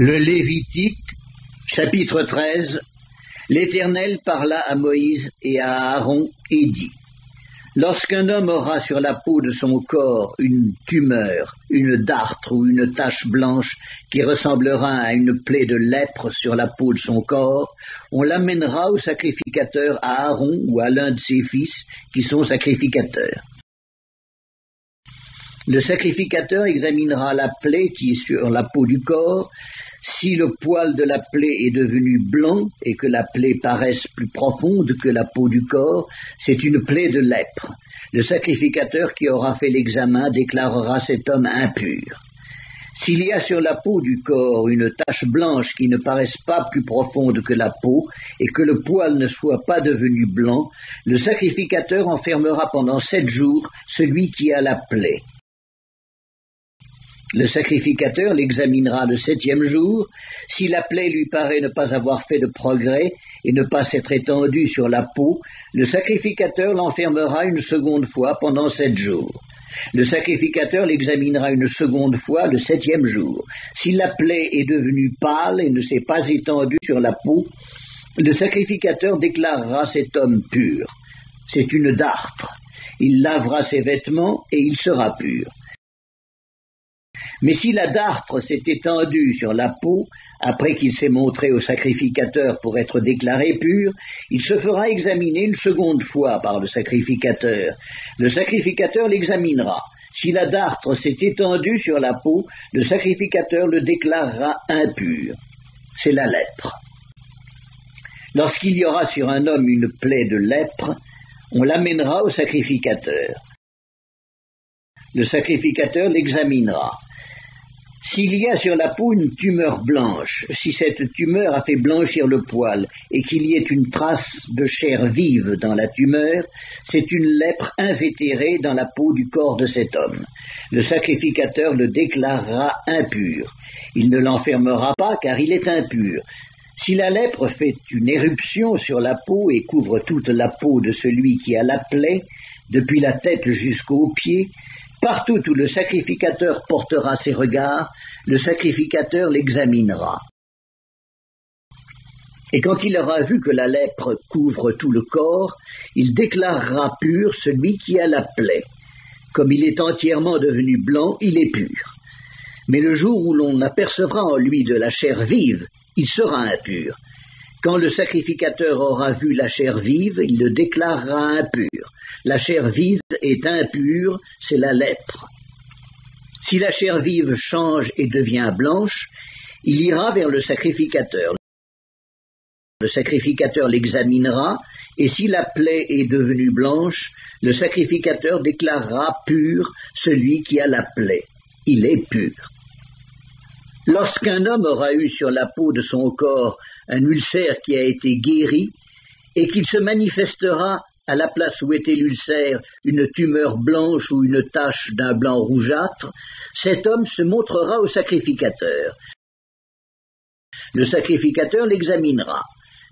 Le Lévitique, chapitre 13. L'Éternel parla à Moïse et à Aaron et dit: Lorsqu'un homme aura sur la peau de son corps une tumeur, une dartre ou une tache blanche qui ressemblera à une plaie de lèpre sur la peau de son corps, on l'amènera au sacrificateur à Aaron ou à l'un de ses fils qui sont sacrificateurs. Le sacrificateur examinera la plaie qui est sur la peau du corps. Si le poil de la plaie est devenu blanc et que la plaie paraisse plus profonde que la peau du corps, c'est une plaie de lèpre. Le sacrificateur qui aura fait l'examen déclarera cet homme impur. S'il y a sur la peau du corps une tache blanche qui ne paraisse pas plus profonde que la peau et que le poil ne soit pas devenu blanc, le sacrificateur enfermera pendant 7 jours celui qui a la plaie. Le sacrificateur l'examinera le 7e jour. Si la plaie lui paraît ne pas avoir fait de progrès et ne pas s'être étendue sur la peau, le sacrificateur l'enfermera une seconde fois pendant 7 jours. Le sacrificateur l'examinera une seconde fois le 7e jour. Si la plaie est devenue pâle et ne s'est pas étendue sur la peau, le sacrificateur déclarera cet homme pur. C'est une dartre. Il lavera ses vêtements et il sera pur. Mais si la dartre s'est étendue sur la peau, après qu'il s'est montré au sacrificateur pour être déclaré pur, il se fera examiner une seconde fois par le sacrificateur. Le sacrificateur l'examinera. Si la dartre s'est étendue sur la peau, le sacrificateur le déclarera impur. C'est la lèpre. Lorsqu'il y aura sur un homme une plaie de lèpre, on l'amènera au sacrificateur. Le sacrificateur l'examinera. S'il y a sur la peau une tumeur blanche, si cette tumeur a fait blanchir le poil et qu'il y ait une trace de chair vive dans la tumeur, c'est une lèpre invétérée dans la peau du corps de cet homme. Le sacrificateur le déclarera impur. Il ne l'enfermera pas car il est impur. Si la lèpre fait une éruption sur la peau et couvre toute la peau de celui qui a la plaie, depuis la tête jusqu'aux pieds, partout où le sacrificateur portera ses regards, le sacrificateur l'examinera. Et quand il aura vu que la lèpre couvre tout le corps, il déclarera pur celui qui a la plaie. Comme il est entièrement devenu blanc, il est pur. Mais le jour où l'on apercevra en lui de la chair vive, il sera impur. Quand le sacrificateur aura vu la chair vive, il le déclarera impur. La chair vive est impure, c'est la lèpre. Si la chair vive change et devient blanche, il ira vers le sacrificateur. Le sacrificateur l'examinera, et si la plaie est devenue blanche, le sacrificateur déclarera pur celui qui a la plaie. Il est pur. Lorsqu'un homme aura eu sur la peau de son corps un ulcère qui a été guéri, et qu'il se manifestera à la place où était l'ulcère une tumeur blanche ou une tache d'un blanc rougeâtre, cet homme se montrera au sacrificateur. Le sacrificateur l'examinera.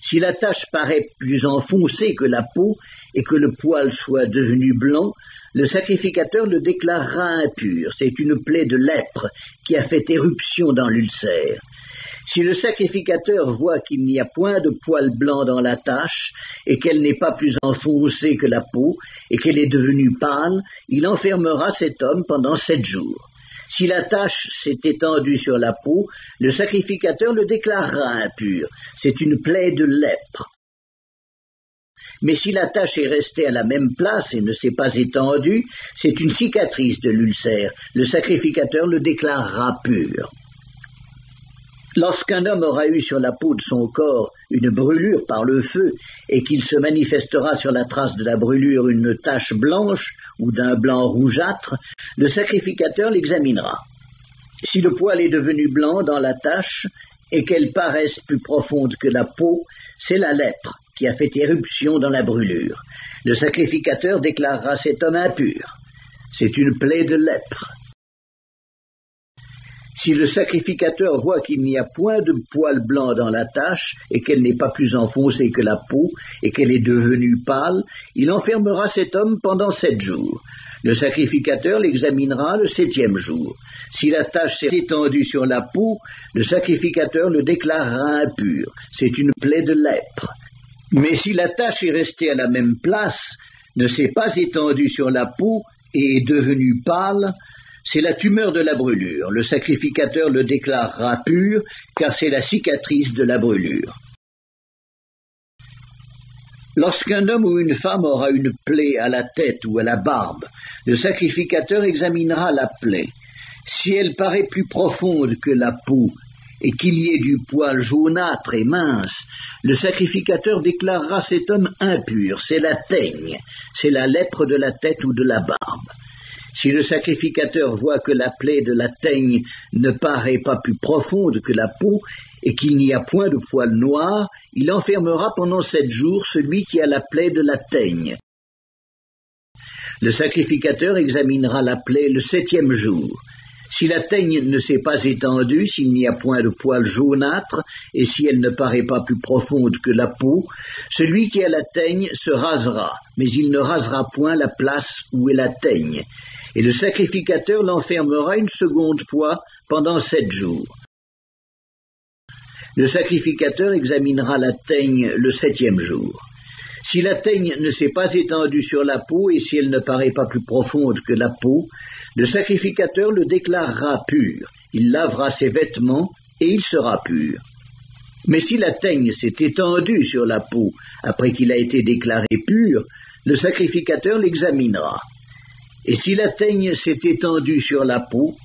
Si la tache paraît plus enfoncée que la peau et que le poil soit devenu blanc, le sacrificateur le déclarera impur. C'est une plaie de lèpre qui a fait éruption dans l'ulcère. Si le sacrificateur voit qu'il n'y a point de poil blanc dans la tache, et qu'elle n'est pas plus enfoncée que la peau, et qu'elle est devenue pâle, il enfermera cet homme pendant 7 jours. Si la tache s'est étendue sur la peau, le sacrificateur le déclarera impur. C'est une plaie de lèpre. Mais si la tache est restée à la même place et ne s'est pas étendue, c'est une cicatrice de l'ulcère. Le sacrificateur le déclarera pur. Lorsqu'un homme aura eu sur la peau de son corps une brûlure par le feu et qu'il se manifestera sur la trace de la brûlure une tache blanche ou d'un blanc rougeâtre, le sacrificateur l'examinera. Si le poil est devenu blanc dans la tache et qu'elle paraisse plus profonde que la peau, c'est la lèpre qui a fait éruption dans la brûlure. Le sacrificateur déclarera cet homme impur. C'est une plaie de lèpre. Si le sacrificateur voit qu'il n'y a point de poil blanc dans la tache et qu'elle n'est pas plus enfoncée que la peau et qu'elle est devenue pâle, il enfermera cet homme pendant 7 jours. Le sacrificateur l'examinera le 7e jour. Si la tache s'est étendue sur la peau, le sacrificateur le déclarera impur. C'est une plaie de lèpre. Mais si la tache est restée à la même place, ne s'est pas étendue sur la peau et est devenue pâle, c'est la tumeur de la brûlure. Le sacrificateur le déclarera pur, car c'est la cicatrice de la brûlure. Lorsqu'un homme ou une femme aura une plaie à la tête ou à la barbe, le sacrificateur examinera la plaie. Si elle paraît plus profonde que la peau et qu'il y ait du poil jaunâtre et mince, le sacrificateur déclarera cet homme impur. C'est la teigne, c'est la lèpre de la tête ou de la barbe. Si le sacrificateur voit que la plaie de la teigne ne paraît pas plus profonde que la peau et qu'il n'y a point de poil noir, il enfermera pendant 7 jours celui qui a la plaie de la teigne. Le sacrificateur examinera la plaie le 7e jour. Si la teigne ne s'est pas étendue, s'il n'y a point de poil jaunâtre, et si elle ne paraît pas plus profonde que la peau, celui qui a la teigne se rasera, mais il ne rasera point la place où est la teigne. Et le sacrificateur l'enfermera une seconde fois pendant 7 jours. Le sacrificateur examinera la teigne le 7e jour. Si la teigne ne s'est pas étendue sur la peau et si elle ne paraît pas plus profonde que la peau, le sacrificateur le déclarera pur. Il lavera ses vêtements et il sera pur. Mais si la teigne s'est étendue sur la peau après qu'il a été déclaré pur, le sacrificateur l'examinera. Et si la teigne s'est étendue sur la peau,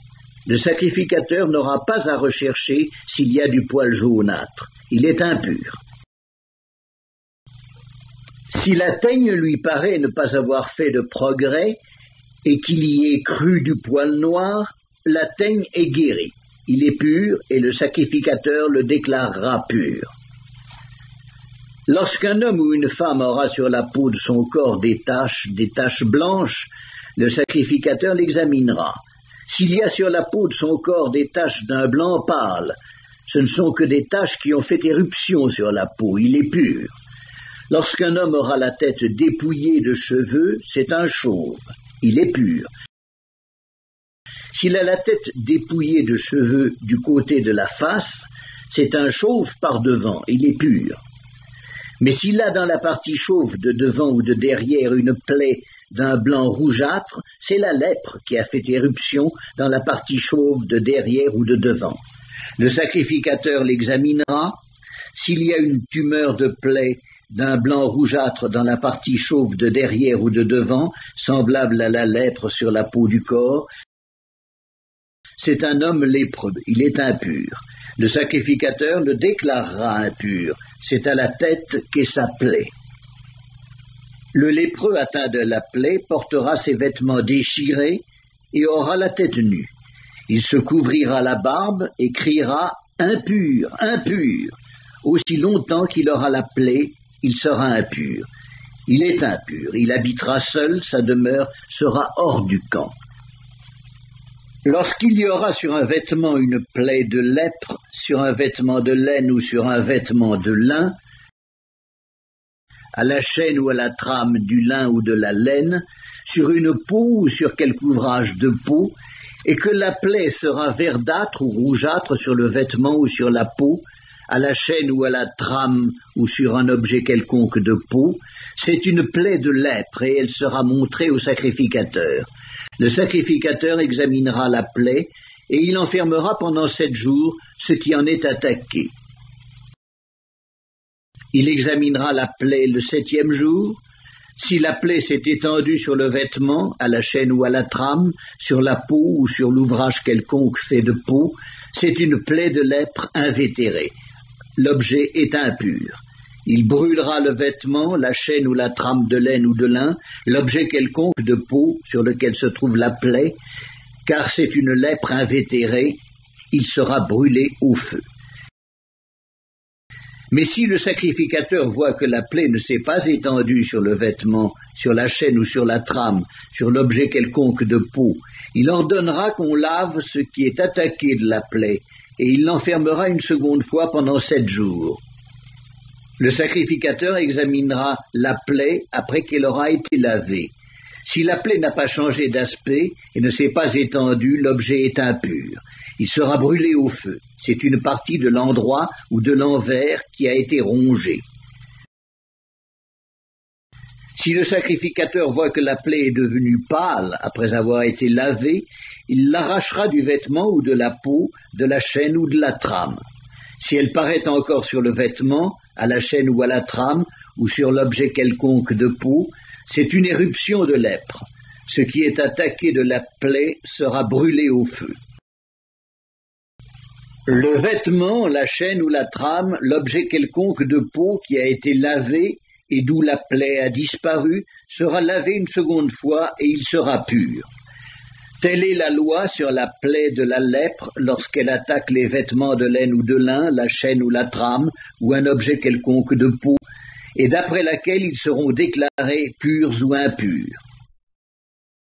le sacrificateur n'aura pas à rechercher s'il y a du poil jaunâtre. Il est impur. Si la teigne lui paraît ne pas avoir fait de progrès et qu'il y ait cru du poil noir, la teigne est guérie. Il est pur et le sacrificateur le déclarera pur. Lorsqu'un homme ou une femme aura sur la peau de son corps des taches blanches, le sacrificateur l'examinera. S'il y a sur la peau de son corps des taches d'un blanc pâle, ce ne sont que des taches qui ont fait éruption sur la peau. Il est pur. Lorsqu'un homme aura la tête dépouillée de cheveux, c'est un chauve. Il est pur. S'il a la tête dépouillée de cheveux du côté de la face, c'est un chauve par devant. Il est pur. Mais s'il a dans la partie chauve de devant ou de derrière une plaie d'un blanc rougeâtre, c'est la lèpre qui a fait éruption dans la partie chauve de derrière ou de devant. Le sacrificateur l'examinera. S'il y a une tumeur de plaie d'un blanc rougeâtre dans la partie chauve de derrière ou de devant, semblable à la lèpre sur la peau du corps, c'est un homme lépreux, il est impur. Le sacrificateur le déclarera impur, c'est à la tête qu'est sa plaie. Le lépreux atteint de la plaie portera ses vêtements déchirés et aura la tête nue. Il se couvrira la barbe et criera « Impur, impur !» Aussi longtemps qu'il aura la plaie, il sera impur. Il est impur, il habitera seul, sa demeure sera hors du camp. Lorsqu'il y aura sur un vêtement une plaie de lèpre, sur un vêtement de laine ou sur un vêtement de lin, à la chaîne ou à la trame du lin ou de la laine, sur une peau ou sur quelque ouvrage de peau, et que la plaie sera verdâtre ou rougeâtre sur le vêtement ou sur la peau, à la chaîne ou à la trame ou sur un objet quelconque de peau, c'est une plaie de lèpre et elle sera montrée au sacrificateur. Le sacrificateur examinera la plaie et il enfermera pendant 7 jours ce qui en est attaqué. Il examinera la plaie le 7e jour. Si la plaie s'est étendue sur le vêtement, à la chaîne ou à la trame, sur la peau ou sur l'ouvrage quelconque fait de peau, c'est une plaie de lèpre invétérée. L'objet est impur. Il brûlera le vêtement, la chaîne ou la trame de laine ou de lin, l'objet quelconque de peau sur lequel se trouve la plaie, car c'est une lèpre invétérée, il sera brûlé au feu. Mais si le sacrificateur voit que la plaie ne s'est pas étendue sur le vêtement, sur la chaîne ou sur la trame, sur l'objet quelconque de peau, il ordonnera qu'on lave ce qui est attaqué de la plaie, et il l'enfermera une seconde fois pendant 7 jours. Le sacrificateur examinera la plaie après qu'elle aura été lavée. Si la plaie n'a pas changé d'aspect et ne s'est pas étendue, l'objet est impur. Il sera brûlé au feu. C'est une partie de l'endroit ou de l'envers qui a été rongée. Si le sacrificateur voit que la plaie est devenue pâle après avoir été lavée, il l'arrachera du vêtement ou de la peau, de la chaîne ou de la trame. Si elle paraît encore sur le vêtement, à la chaîne ou à la trame, ou sur l'objet quelconque de peau, c'est une éruption de lèpre. Ce qui est attaqué de la plaie sera brûlé au feu. Le vêtement, la chaîne ou la trame, l'objet quelconque de peau qui a été lavé et d'où la plaie a disparu, sera lavé une seconde fois et il sera pur. Telle est la loi sur la plaie de la lèpre lorsqu'elle attaque les vêtements de laine ou de lin, la chaîne ou la trame, ou un objet quelconque de peau, et d'après laquelle ils seront déclarés purs ou impurs.